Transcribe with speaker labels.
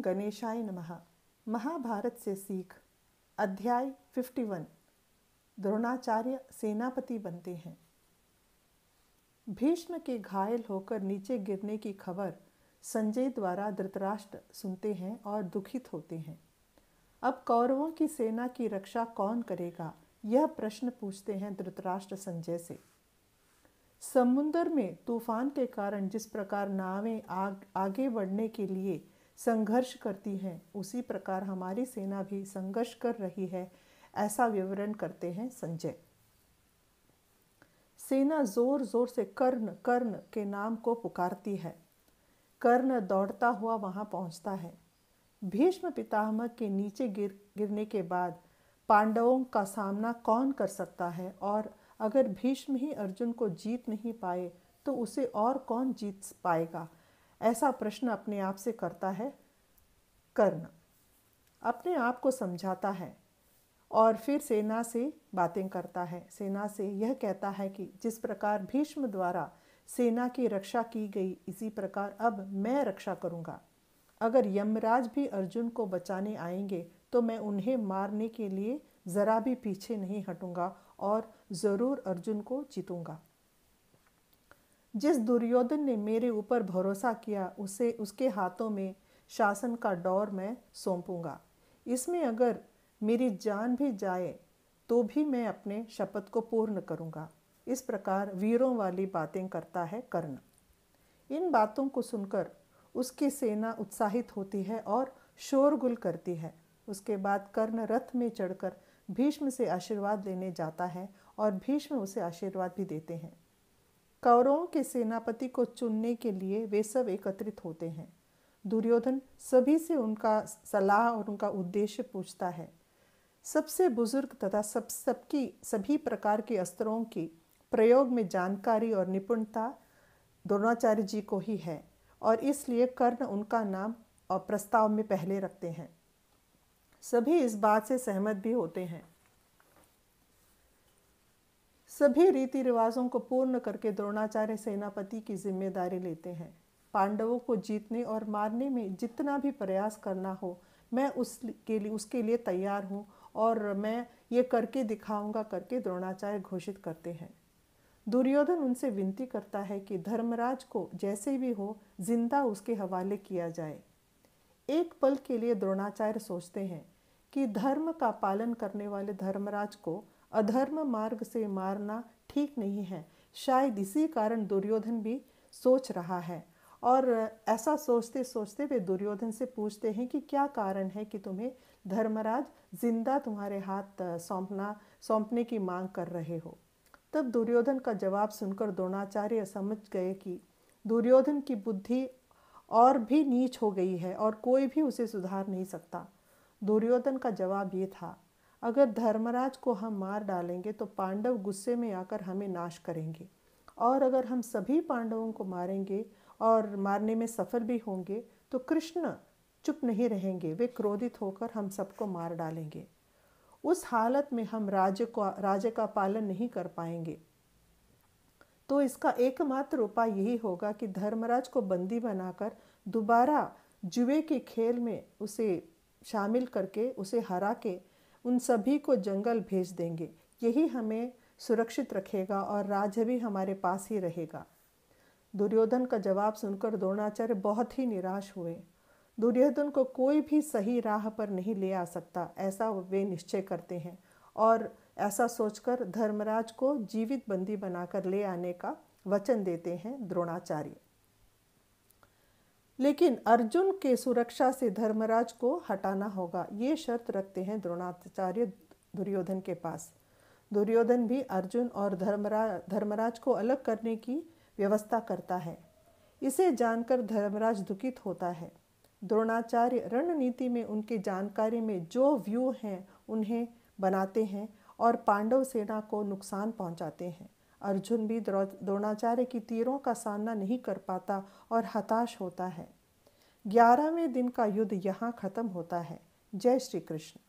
Speaker 1: ओम गणेशाय नमः। महाभारत से सीख अध्याय 51। द्रोणाचार्य सेनापति बनते हैं। भीष्म के घायल होकर नीचे गिरने की खबर संजय द्वारा धृतराष्ट्र सुनते हैं और दुखित होते हैं। अब कौरवों की सेना की रक्षा कौन करेगा, यह प्रश्न पूछते हैं धृतराष्ट्र संजय से। समुद्र में तूफान के कारण जिस प्रकार नावें आगे बढ़ने के लिए संघर्ष करती हैं, उसी प्रकार हमारी सेना भी संघर्ष कर रही है, ऐसा विवरण करते हैं संजय। सेना जोर जोर से कर्ण कर्ण के नाम को पुकारती है। कर्ण दौड़ता हुआ वहां पहुंचता है। भीष्म पितामह के नीचे गिरने के बाद पांडवों का सामना कौन कर सकता है, और अगर भीष्म ही अर्जुन को जीत नहीं पाए तो उसे और कौन जीत पाएगा, ऐसा प्रश्न अपने आप से करता है कर्ण। अपने आप को समझाता है और फिर सेना से बातें करता है। सेना से यह कहता है कि जिस प्रकार भीष्म द्वारा सेना की रक्षा की गई, इसी प्रकार अब मैं रक्षा करूंगा। अगर यमराज भी अर्जुन को बचाने आएंगे तो मैं उन्हें मारने के लिए जरा भी पीछे नहीं हटूंगा और जरूर अर्जुन को जीतूंगा। जिस दुर्योधन ने मेरे ऊपर भरोसा किया, उसे उसके हाथों में शासन का डोर मैं सौंपूंगा। इसमें अगर मेरी जान भी जाए तो भी मैं अपने शपथ को पूर्ण करूंगा। इस प्रकार वीरों वाली बातें करता है कर्ण। इन बातों को सुनकर उसकी सेना उत्साहित होती है और शोरगुल करती है। उसके बाद कर्ण रथ में चढ़कर भीष्म से आशीर्वाद लेने जाता है और भीष्म उसे आशीर्वाद भी देते हैं। कौरवों के सेनापति को चुनने के लिए वे सब एकत्रित होते हैं। दुर्योधन सभी से उनका सलाह और उनका उद्देश्य पूछता है। सबसे बुजुर्ग तथा सभी प्रकार के अस्त्रों की प्रयोग में जानकारी और निपुणता द्रोणाचार्य जी को ही है, और इसलिए कर्ण उनका नाम और प्रस्ताव में पहले रखते हैं। सभी इस बात से सहमत भी होते हैं। सभी रीति रिवाजों को पूर्ण करके द्रोणाचार्य सेनापति की जिम्मेदारी लेते हैं। पांडवों को जीतने और मारने में जितना भी प्रयास करना हो, मैं उसके लिए तैयार हूँ और मैं ये करके दिखाऊंगा करके द्रोणाचार्य घोषित करते हैं। दुर्योधन उनसे विनती करता है कि धर्मराज को जैसे भी हो जिंदा उसके हवाले किया जाए। एक पल के लिए द्रोणाचार्य सोचते हैं कि धर्म का पालन करने वाले धर्मराज को अधर्म मार्ग से मारना ठीक नहीं है। शायद इसी कारण दुर्योधन भी सोच रहा है, और ऐसा सोचते सोचते वे दुर्योधन से पूछते हैं कि क्या कारण है कि तुम्हें धर्मराज जिंदा तुम्हारे हाथ सौंपने की मांग कर रहे हो। तब दुर्योधन का जवाब सुनकर द्रोणाचार्य समझ गए कि दुर्योधन की बुद्धि और भी नीच हो गई है और कोई भी उसे सुधार नहीं सकता। दुर्योधन का जवाब ये था, अगर धर्मराज को हम मार डालेंगे तो पांडव गुस्से में आकर हमें नाश करेंगे, और अगर हम सभी पांडवों को मारेंगे और मारने में सफल भी होंगे तो कृष्ण चुप नहीं रहेंगे, वे क्रोधित होकर हम सबको मार डालेंगे। उस हालत में हम राज्य का पालन नहीं कर पाएंगे। तो इसका एकमात्र उपाय यही होगा कि धर्मराज को बंदी बनाकर दोबारा जुए के खेल में उसे शामिल करके उसे हरा के उन सभी को जंगल भेज देंगे। यही हमें सुरक्षित रखेगा और राज्य भी हमारे पास ही रहेगा। दुर्योधन का जवाब सुनकर द्रोणाचार्य बहुत ही निराश हुए। दुर्योधन को कोई भी सही राह पर नहीं ले आ सकता, ऐसा वे निश्चय करते हैं, और ऐसा सोचकर धर्मराज को जीवित बंदी बनाकर ले आने का वचन देते हैं द्रोणाचार्य। लेकिन अर्जुन के सुरक्षा से धर्मराज को हटाना होगा, ये शर्त रखते हैं द्रोणाचार्य दुर्योधन के पास। दुर्योधन भी अर्जुन और धर्मराज को अलग करने की व्यवस्था करता है। इसे जानकर धर्मराज दुखित होता है। द्रोणाचार्य रणनीति में उनकी जानकारी में जो व्यू हैं उन्हें बनाते हैं और पांडव सेना को नुकसान पहुंचाते हैं। अर्जुन भी द्रोणाचार्य की तीरों का सामना नहीं कर पाता और हताश होता है। 11वें दिन का युद्ध यहाँ खत्म होता है। जय श्री कृष्ण।